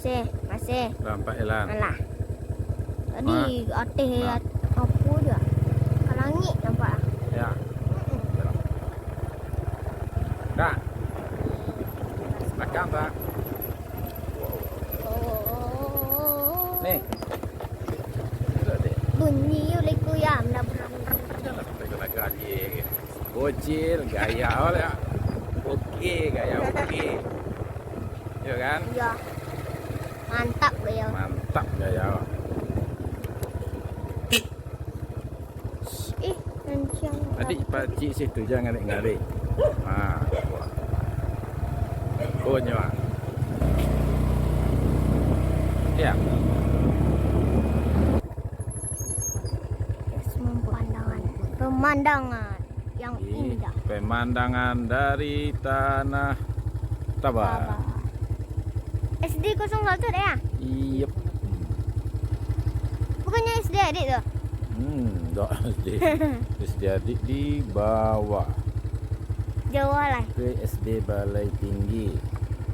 Masih. Nampak jalan. Alah. Tadi ada apa dia? Ke langit nampak. Ya. Kak. Makan tak? Nih. Bunyi oleh kuyam dah. Jangan sampai kena gaji. Bocil, gaya oleh. Oke, gaya oke. Ya kan? Ya. Mantap dia. Mantap gaya. Kencang. Adik pakcik situ jangan ngarik. Ah. Oh, nyawa. Ya. Pemandangan yang indah. Pemandangan dari tanah Tabah. SD 01 dah ya? Iya. Bukannya SD adik tu? Tak SD. SD adik di bawah. Jauh lah. Ke SD Balai Tinggi.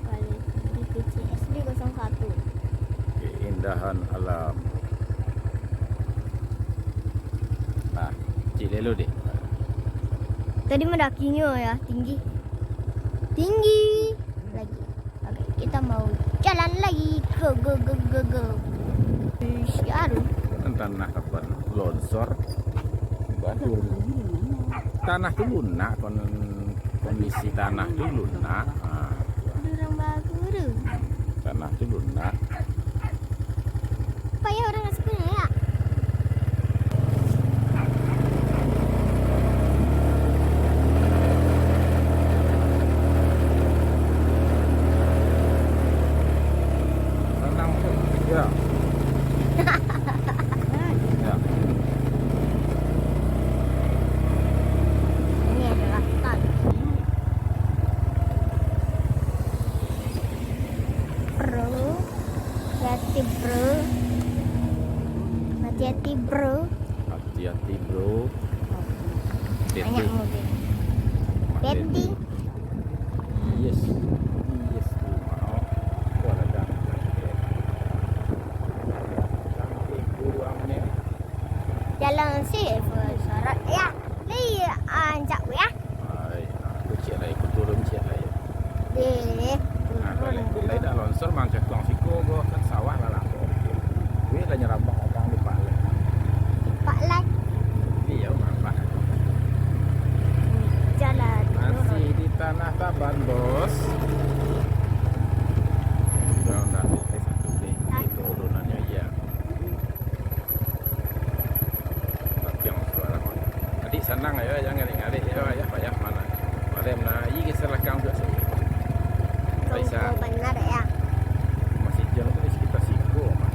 Balai Tinggi kecil SD 01. Keindahan alam. Nah, cik lelu dek. Tadi mendakinya ya, tinggi. Tinggi lagi. Oke, kita mau jalan lagi ke Syaru. Tanah kapan longsor. Batu. Tanah tu lunak kondisi tanah tu lunak. Orang baru. Tanah tu lunak. Payah orang nak sekolah ya. Tenang ya. Ya. Ini adalah tan. Bro, hati bro, hati-hati bro. Hati-hati bro. Banyak mobil. Betty. Yes. Yes. Mau. Gua ada cantik. Cantik buang ni. Jalan safe syarat ya. Ni anjak ya. Ai, aku cek lah ikut turun cek lah ya. Deh. Nah, kalau dah longsor mangkat tuang fiko gua kan sawah lah lah. Weh lah nyerambang orang di Pak. Pak Lai Iya, nampak. jalan. Masih di tanah Taban, Bos. Kau nak satu ni turunannya iya. Tapi yang sekarang adik senang ya, jangan ngarik ya, ya payah mana. Malam na iki selakang juga sih. Bisa Benar ya. masih jalan dari sekitar Siko mah.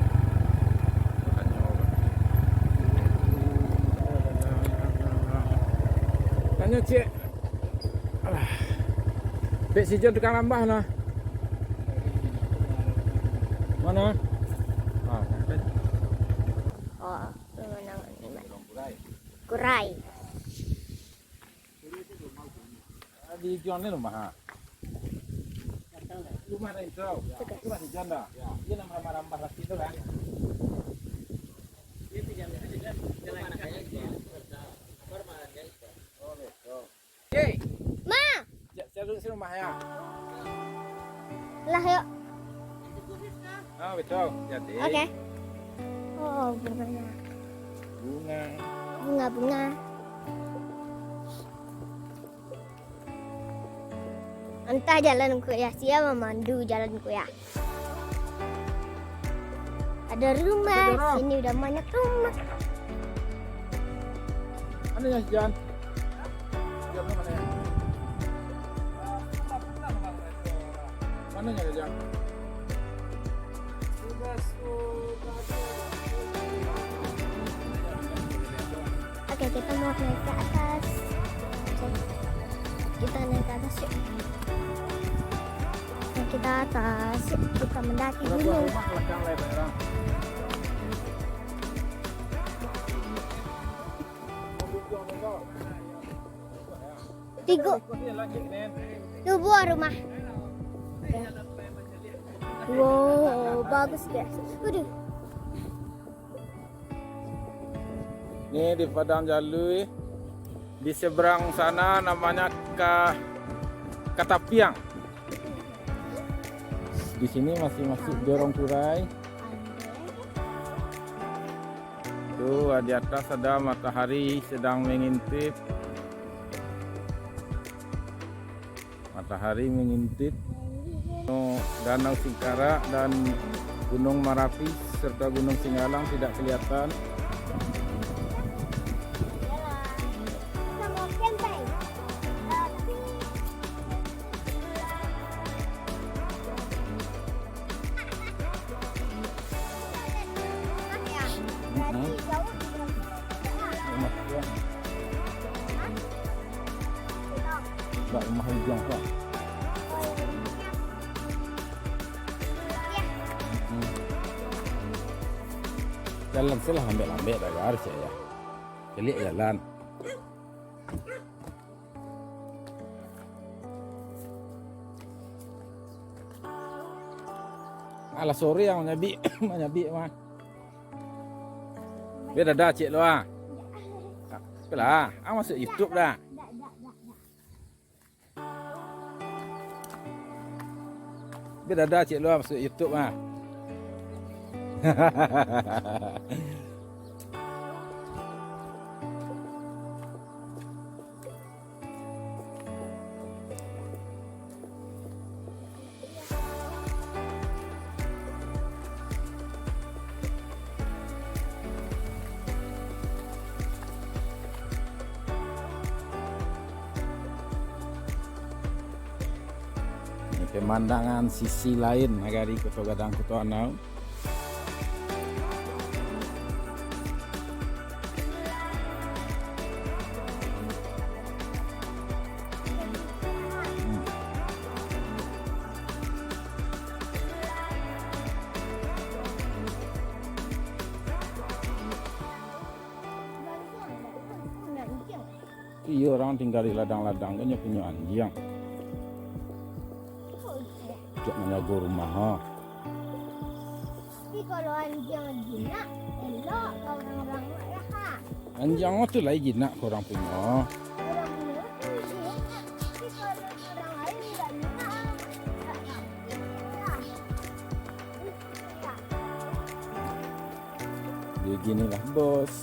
Tanya cek. Alah. Dek si John tukang lambah nah. Mana? Ah, Oh, pemandangan ini mana? Kurai. di John ni rumah ha. Rumah dah itu. Rumah si John dah. Dia nama rambah-rambah lagi tu kan. Okey. Ma, Saya duduk di rumah ya. lah yuk. Ah, betul. Jadi. Oke. Oh, bunga. Bunga. Bunga-bunga. Entah jalanku ya, siapa memandu jalanku ya. Ada rumah, sini udah banyak rumah. Mana yang si John? John mana ya? Mana yang John? Oke, kita mau naik ke atas. Kita naik ke atas yuk. Naik kita atas, yuk. Kita mendaki dulu. Rumah belakang lebar. Tiga, dua buah rumah. Wow, bagus guys. Waduh. Ini di Padang Jalui. Di seberang sana namanya Katapiang. Di sini masih Jorong Kurai. Tuh di atas ada matahari sedang mengintip. Matahari mengintip. Danau Singkara dan Gunung Marapi serta Gunung Singgalang tidak kelihatan. Rumah hujung Pak. Jalan selah ambil dah harus ya. Kelik jalan. Alah sore yang menyabi mah. Biar dah cik lu ah. Kelah, masuk YouTube dah. Biar ada cik lu masuk YouTube ah. Pemandangan sisi lain dari Kota Gadang Kota Anau. Iya orang tinggal di ladang-ladang kan punya anjing. Cuk menjaga rumah ha. Tapi kalau anjing jinak, elok kalau orang ya ha. Anjing tu lagi jinak orang punya. Orang punya tu jinak. Tapi kalau orang lain tidak jinak. Beginilah bos.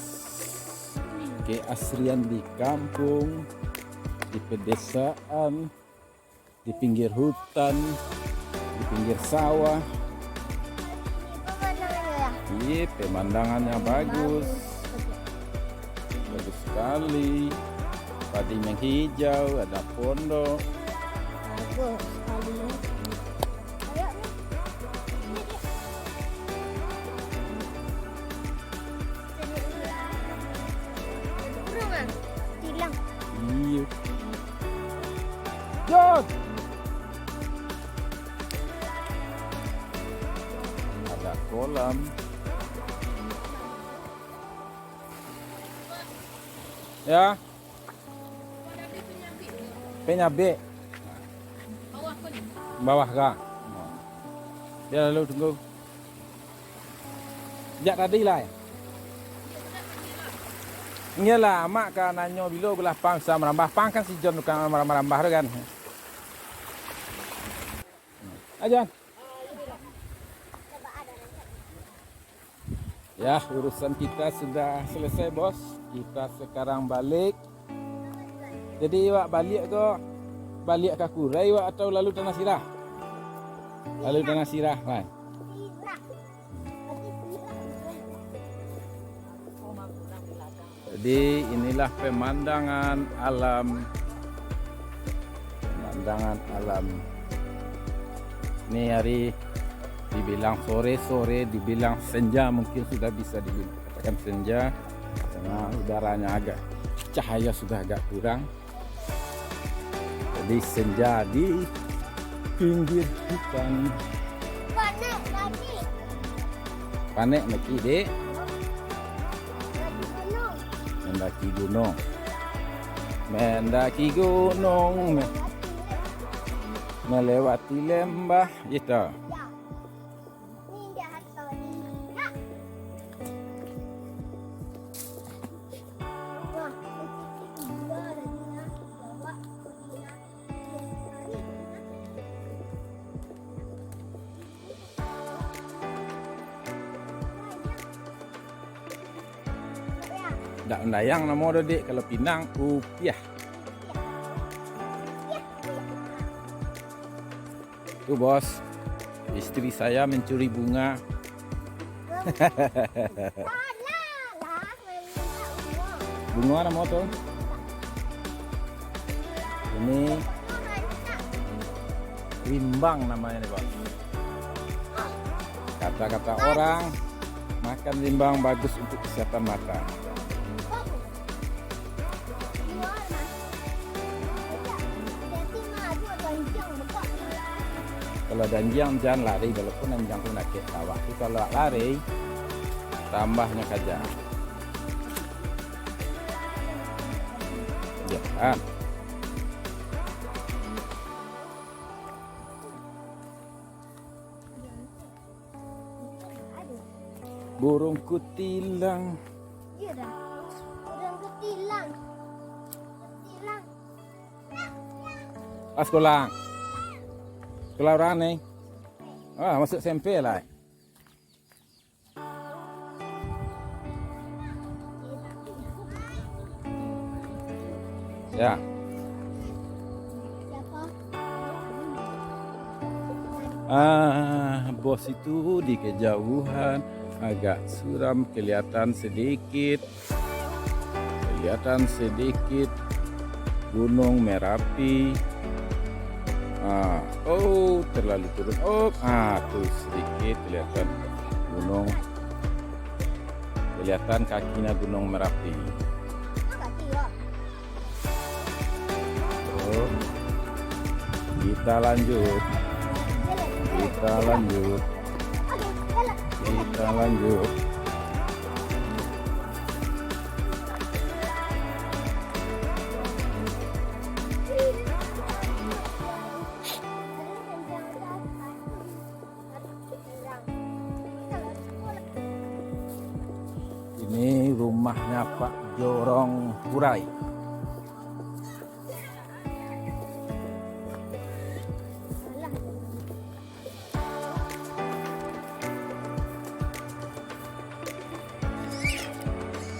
Keasrian di kampung, di pedesaan, di pinggir hutan, di pinggir sawah. Iya, pemandangannya bagus. Bagus sekali. Padi menghijau, ada pondok. Bagus sekali. Ayo nih. Burungan, tilang. Iya. Jod. Ada kolam. Ya. Penyabe. Bawah kah? Ya lalu tunggu. Jak tadi lah. Iyalah, mak kan nanya bila belah pang bisa merambah. Pang kan si John bukan merambah tu kan. Ajan. Ya, urusan kita sudah selesai, bos. Kita sekarang balik. Jadi, wak balik ke? Balik ke Kurai wak atau lalu Tanah Sirah? Lalu Tanah Sirah, kan? Jadi inilah pemandangan alam. Pemandangan alam. Ini hari dibilang sore-sore, dibilang senja, mungkin sudah bisa dikatakan senja. Karena udaranya agak, cahaya sudah agak kurang. Jadi senja di pinggir hutan. Panek lagi. Panek lagi, Dek. Mendaki gunung. Mendaki gunung. Melewati lembah. Itu. Ndak Undayang nama Dek, kalau Pinang Upiah. Tuh bos, istri saya mencuri bunga. Bunga nama tuh. Ini rimbang namanya nih bos. Kata-kata orang, makan rimbang bagus untuk kesehatan mata. Kalau danjang jangan lari, walaupun danjang pun nakit sawah. Tapi kalau lari, tambahnya saja. Ya kan? Burung kutilang. Iya dah. Burung kutilang. Kutilang. Sekolah. Sekolah orang nih. Masuk SMP lah. Ya. Bos itu di kejauhan agak suram, kelihatan sedikit Gunung Merapi. Oh, terlalu turun. Tuh sedikit kelihatan gunung. Kelihatan kakinya Gunung Merapi. Oh, kita lanjut. Ini rumahnya Pak Jorong Kurai.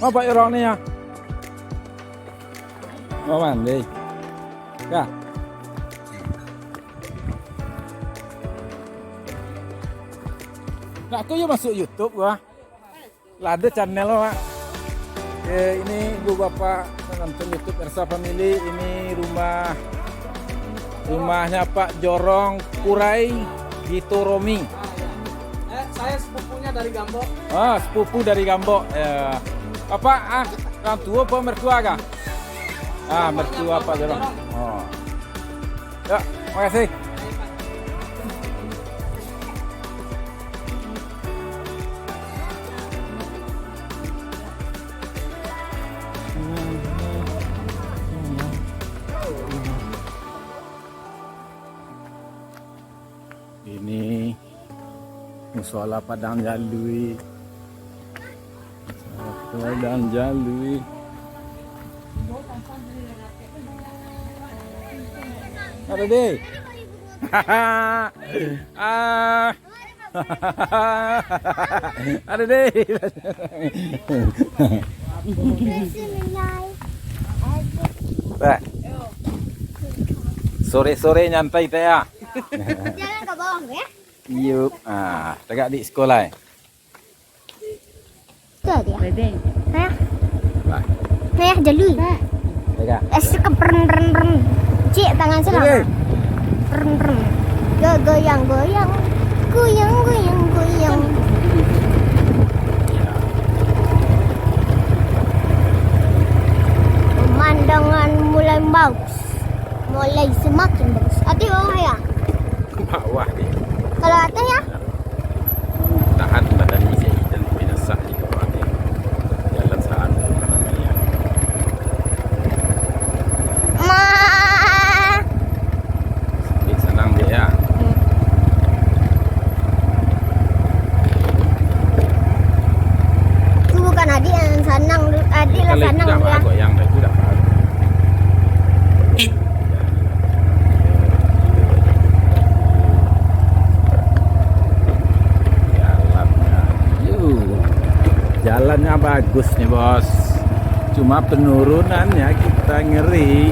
Pak Jorong ni ya? Mau mandi? Ya. Nak aku yuk masuk YouTube gua. Lah ada channel lo, Pak. Ini gua bapak nonton YouTube Ersa Family. Ini rumahnya Pak Jorong Kurai di Toromi. Saya sepupunya dari Gambok. Sepupu dari Gambok. Ya. Apa orang tua apa mertua kah? Mertua Pak Jorong. Ya, makasih. Ini musola Padang Jalui. Padang Jalui. Ada deh. Ada deh. Sore-sore nyantai teh ya. Jalan ke bawah ya? Yuk, tegak di sekolah. Itu dia. Nah, Lah, jalui. tegak. Rem. Cik tangan senang. Rem. Goyang. Pemandangan mulai bagus. Mulai semakin bagus. Atik bawah ya? Bawah nih. Kalau atas ya? Tahan badannya sih dan binasa di bawah nih. Jalan saat namanya. Sedikit senang dia ya. Itu bukan adik yang senang, adik lah Kalau itu senang dah dia. goyang dah itu dah. Jalannya bagus nih bos. Cuma penurunannya kita ngeri.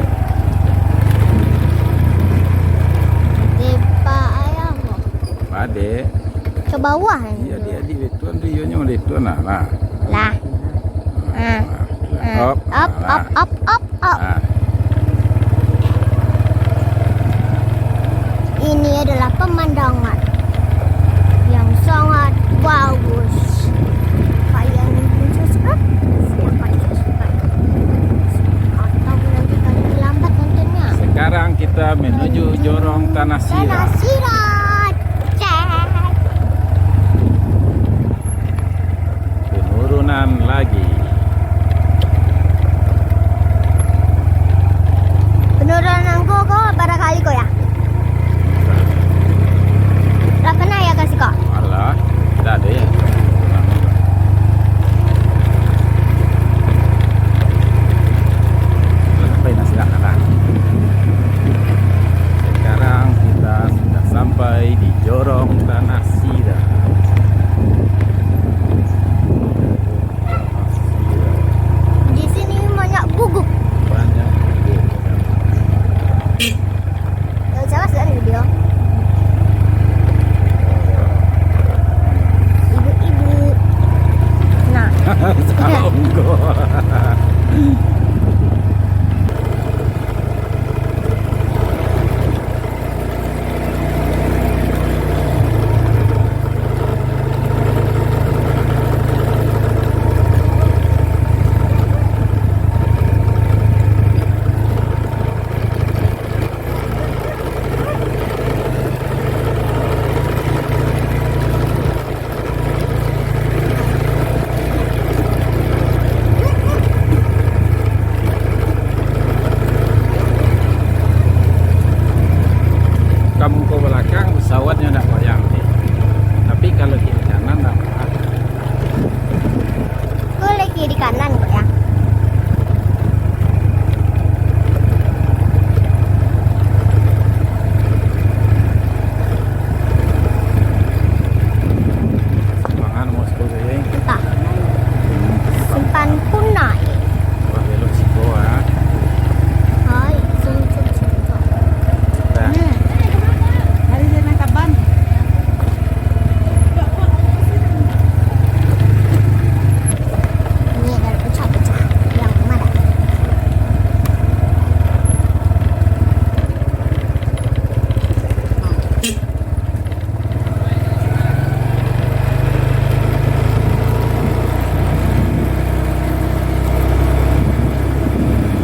Depa ayam kok. Pade. Ke bawah Iya dia di betuan dia nya itu nah. lah. Up, Up. Nah. Ini adalah pemandangan yang sangat